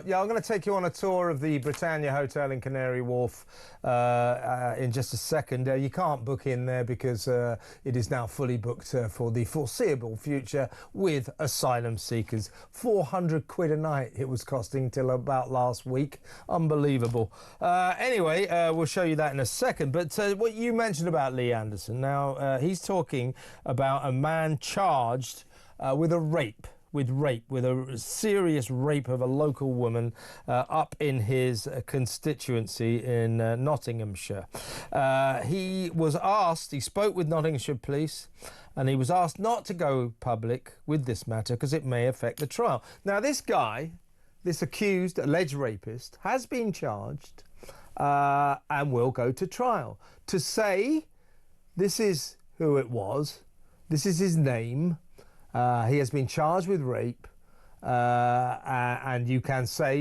Yeah, I'm going to take you on a tour of the Britannia Hotel in Canary Wharf in just a second. You can't book in there because it is now fully booked for the foreseeable future with asylum seekers. 400 quid a night it was costing till about last week. Unbelievable. Anyway, we'll show you that in a second. But what you mentioned about Lee Anderson, now he's talking about a man charged with a rape. With a serious rape of a local woman up in his constituency in Nottinghamshire. He spoke with Nottinghamshire police, and he was asked not to go public with this matter because it may affect the trial. Now, this guy, this accused, alleged rapist, has been charged and will go to trial. To say this is who it was, this is his name, he has been charged with rape, and you could say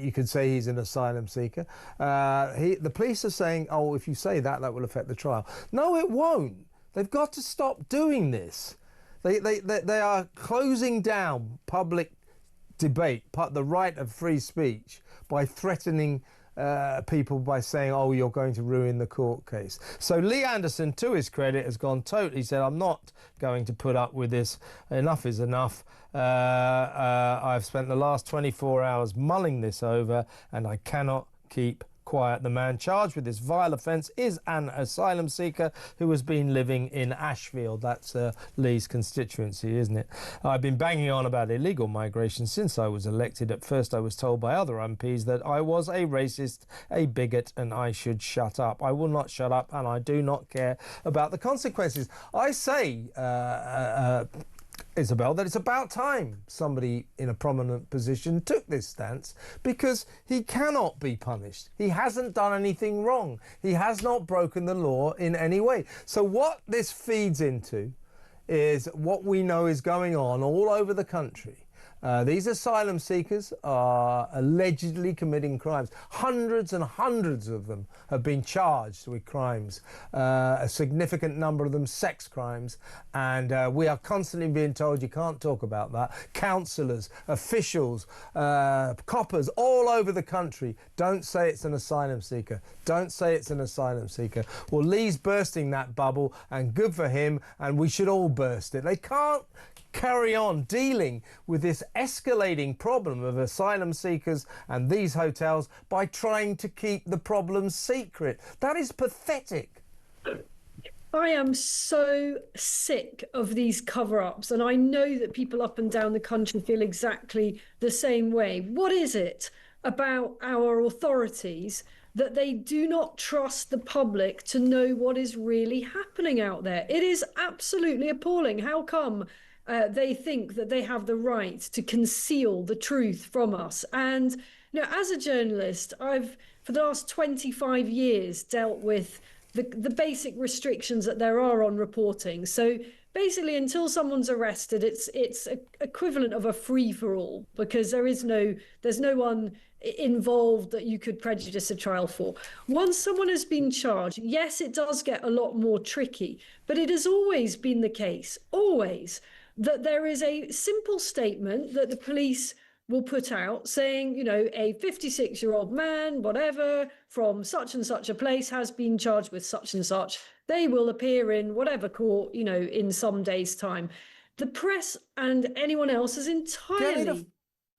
he's an asylum seeker. The police are saying, oh, if you say that, that will affect the trial. No, it won't. They've got to stop doing this. They are closing down public debate, the right of free speech, by threatening people by saying, oh, you're going to ruin the court case. So Lee Anderson, to his credit, has gone totally, said, I'm not going to put up with this. Enough is enough. I've spent the last 24 hours mulling this over, and I cannot keep quiet. The man charged with this vile offence is an asylum seeker who has been living in Ashfield. That's Lee's constituency, isn't it? I've been banging on about illegal migration since I was elected. At first I was told by other MPs that I was a racist, a bigot, and I should shut up. I will not shut up, and I do not care about the consequences. I say, Isabel, that it's about time somebody in a prominent position took this stance, because he cannot be punished. He hasn't done anything wrong. He has not broken the law in any way. So what this feeds into is what we know is going on all over the country. These asylum seekers are allegedly committing crimes. Hundreds and hundreds of them have been charged with crimes, a significant number of them sex crimes, and we are constantly being told you can't talk about that. Councillors, officials, coppers all over the country, don't say it's an asylum seeker. Don't say it's an asylum seeker. Well, Lee's bursting that bubble, and good for him, and we should all burst it. They can't carry on dealing with this escalating problem of asylum seekers and these hotels by trying to keep the problem secret. That is pathetic. I am so sick of these cover-ups, and I know that people up and down the country feel exactly the same way. What is it about our authorities that they do not trust the public to know what is really happening out there? It is absolutely appalling. How come they think that they have the right to conceal the truth from us? And you know, as a journalist, I've for the last 25 years dealt with the basic restrictions that there are on reporting. So basically, until someone's arrested, it's equivalent of a free-for-all, because there's no one involved that you could prejudice a trial for. Once someone has been charged, yes, it does get a lot more tricky, but it has always been the case, always, that there is a simple statement that the police will put out saying, you know, a 56-year-old man, whatever, from such and such a place has been charged with such and such. They will appear in whatever court, you know, in some days' time. The press and anyone else is entirely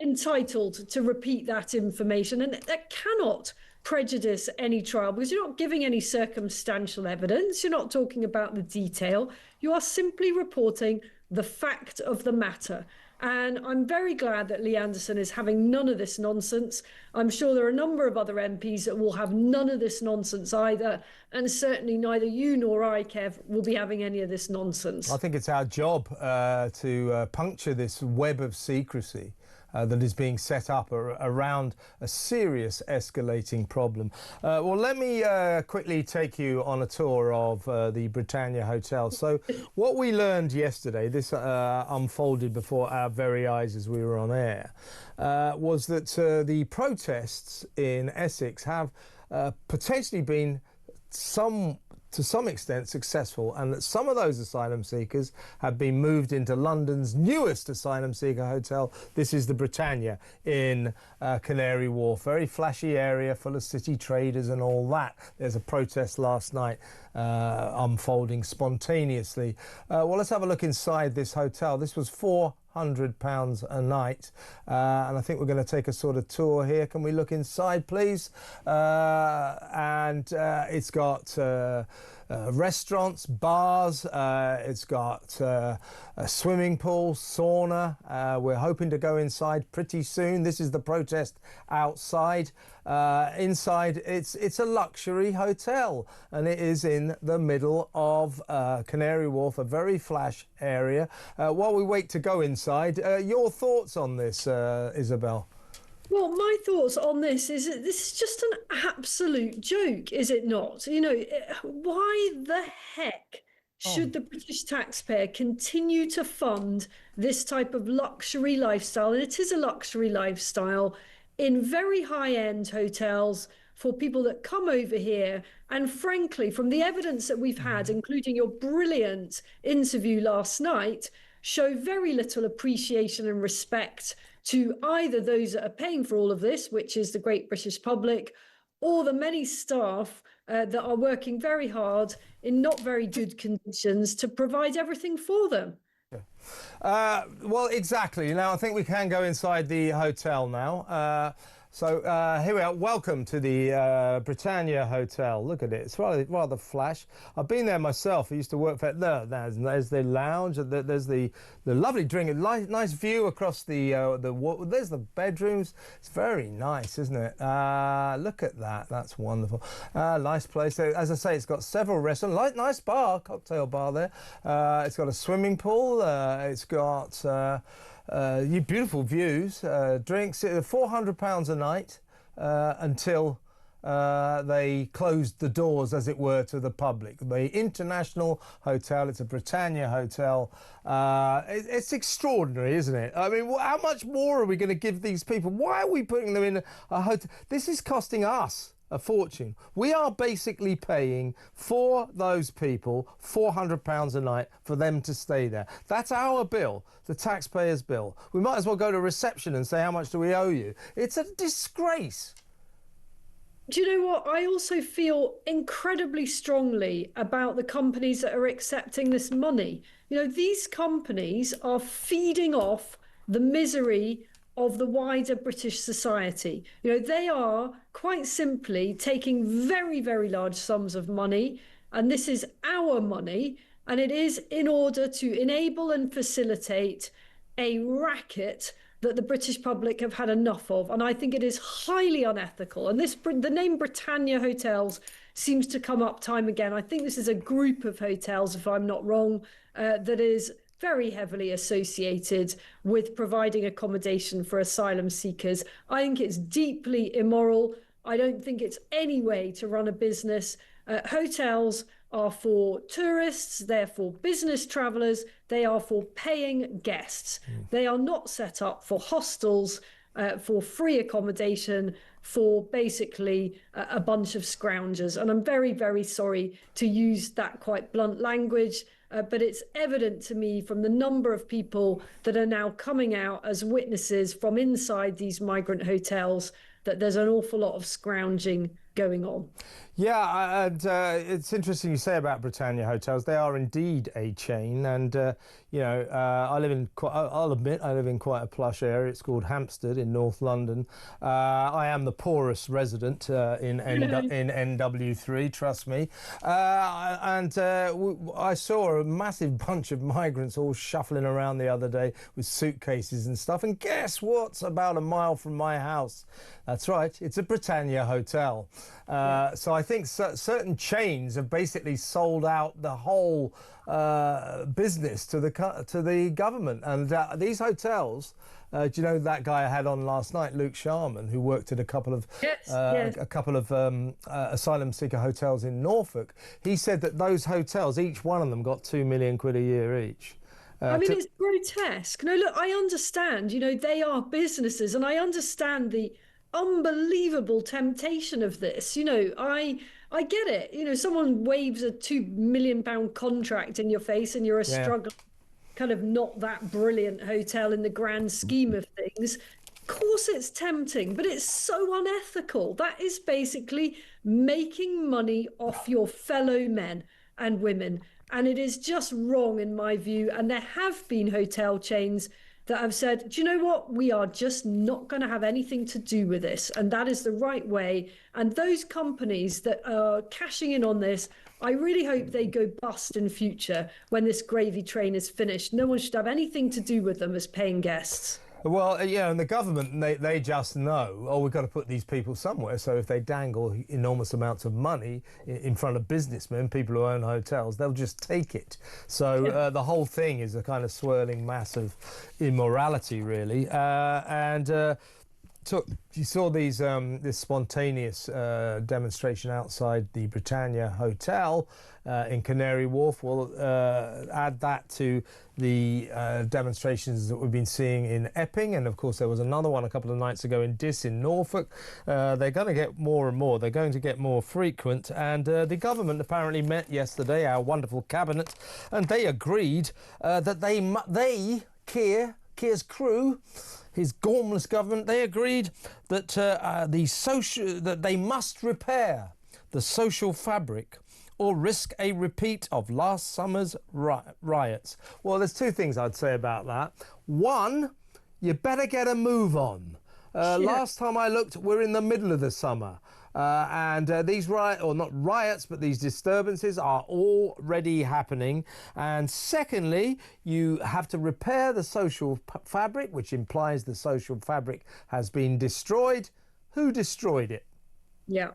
entitled to repeat that information, and that cannot prejudice any trial, because you're not giving any circumstantial evidence. You're not talking about the detail. You are simply reporting the fact of the matter. And I'm very glad that Lee Anderson is having none of this nonsense. I'm sure there are a number of other MPs that will have none of this nonsense either. And certainly neither you nor I, Kev, will be having any of this nonsense. I think it's our job to puncture this web of secrecy that is being set up around a serious escalating problem. Well, let me quickly take you on a tour of the Britannia Hotel. So what we learned yesterday, this unfolded before our very eyes as we were on air, was that the protests in Essex have potentially been some to some extent successful, and that some of those asylum seekers have been moved into London's newest asylum seeker hotel. This is the Britannia in Canary Wharf. Very flashy area full of city traders and all that. There's a protest last night unfolding spontaneously. Well, let's have a look inside this hotel. This was £400 a night, and I think we're going to take a sort of tour here. Can we look inside, please? It's got restaurants, bars, it's got a swimming pool, sauna. We're hoping to go inside pretty soon. This is the protest outside. Inside, it's a luxury hotel, and it is in the middle of Canary Wharf, a very flash area. While we wait to go inside, your thoughts on this, Isabel? Well, my thoughts on this is that this is just an absolute joke, is it not? You know, why the heck should the British taxpayer continue to fund this type of luxury lifestyle? And it is a luxury lifestyle in very high-end hotels for people that come over here. And frankly, from the evidence that we've had, including your brilliant interview last night, show very little appreciation and respect to either those that are paying for all of this, which is the great British public, or the many staff that are working very hard in not very good conditions to provide everything for them. Well, exactly. Now, I think we can go inside the hotel now. So here we are. Welcome to the Britannia Hotel. Look at it. It's rather flash. I've been there myself. I used to work for it. There's the lounge. There's the lovely drink. Nice view across there's the bedrooms. It's very nice, isn't it? Look at that. That's wonderful. Nice place. As I say, it's got several restaurants. Nice bar, cocktail bar there. It's got a swimming pool. It's got beautiful views, drinks, £400 a night until they closed the doors, as it were, to the public. The International Hotel, it's a Britannia hotel. It's extraordinary, isn't it? I mean, how much more are we going to give these people? Why are we putting them in a hotel? This is costing us a fortune. We are basically paying for those people £400 a night for them to stay there. That's our bill, the taxpayers' bill. We might as well go to reception and say, how much do we owe you? It's a disgrace. Do you know what? I also feel incredibly strongly about the companies that are accepting this money. You know, these companies are feeding off the misery of the wider British society. You know, they are quite simply taking very, very large sums of money, and this is our money, and it is in order to enable and facilitate a racket that the British public have had enough of. And I think it is highly unethical. And the name Britannia Hotels seems to come up time again. I think this is a group of hotels, if I'm not wrong, that is very heavily associated with providing accommodation for asylum seekers. I think it's deeply immoral. I don't think it's any way to run a business. Hotels are for tourists, they're for business travellers, they are for paying guests. They are not set up for hostels, for free accommodation, for basically a bunch of scroungers. And I'm very, very sorry to use that quite blunt language, but it's evident to me from the number of people that are now coming out as witnesses from inside these migrant hotels that there's an awful lot of scrounging going on. Yeah, and it's interesting you say about Britannia Hotels. They are indeed a chain, and you know, I'll admit I live in quite a plush area. It's called Hampstead in North London. I am the poorest resident in NW3, trust me. I saw a massive bunch of migrants all shuffling around the other day with suitcases and stuff. And guess what's about a mile from my house? That's right, it's a Britannia Hotel. So I think certain chains have basically sold out the whole business to the government. And these hotels, do you know that guy I had on last night, Luke Sharman, who worked at a couple of asylum seeker hotels in Norfolk? He said that those hotels, each one of them, got £2 million a year each. I mean, it's grotesque. No, look, I understand, you know, they are businesses, and I understand the unbelievable temptation of this. I get it. Someone waves a £2 million contract in your face and you're a Yeah. struggling, kind of not that brilliant hotel in the grand scheme of things. Of course it's tempting, but it's so unethical. That is basically making money off your fellow men and women. And it is just wrong in my view. And there have been hotel chains that have said, do you know what? We are just not going to have anything to do with this. And that is the right way. And those companies that are cashing in on this, I really hope they go bust in future when this gravy train is finished. No one should have anything to do with them as paying guests. Well, yeah, and the government, they just know, oh, we've got to put these people somewhere. So if they dangle enormous amounts of money in front of businessmen, people who own hotels, they'll just take it. So the whole thing is a kind of swirling mass of immorality, really. So you saw these this spontaneous demonstration outside the Britannia Hotel in Canary Wharf. We'll add that to the demonstrations that we've been seeing in Epping, and of course there was another one a couple of nights ago in Diss in Norfolk. They're going to get more and more. They're going to get more frequent, and the government apparently met yesterday, our wonderful cabinet, and they agreed that Keir's crew, his gormless government, they agreed that that they must repair the social fabric or risk a repeat of last summer's riots. Well, there's two things I'd say about that. One, you better get a move on. Last time I looked, we're in the middle of the summer. These these disturbances are already happening. And secondly, you have to repair the social fabric, which implies the social fabric has been destroyed. Who destroyed it? Yeah.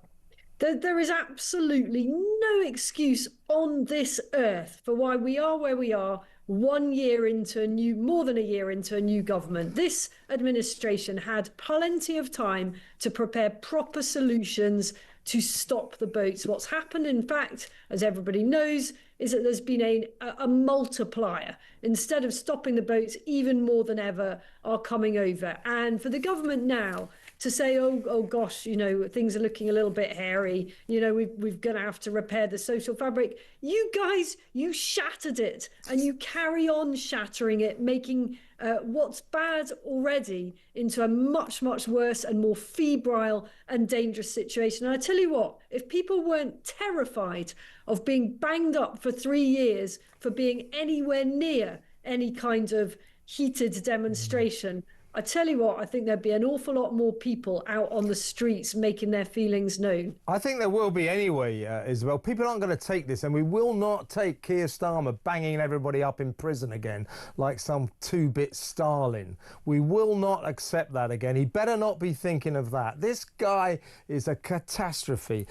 There is absolutely no excuse on this earth for why we are where we are 1 year into more than a year into a new government. This administration had plenty of time to prepare proper solutions to stop the boats. What's happened, in fact, as everybody knows, is that there's been a multiplier. Instead of stopping the boats, even more than ever are coming over. And for the government now to say, oh gosh, things are looking a little bit hairy, we're going to have to repair the social fabric. You guys, you shattered it, and you carry on shattering it, making what's bad already into a much, much worse and more febrile and dangerous situation. And I tell you what, if people weren't terrified of being banged up for 3 years for being anywhere near any kind of heated demonstration, I tell you what, I think there'd be an awful lot more people out on the streets making their feelings known. I think there will be anyway, Isabel. People aren't going to take this, and we will not take Keir Starmer banging everybody up in prison again like some two-bit Stalin. We will not accept that again. He better not be thinking of that. This guy is a catastrophe.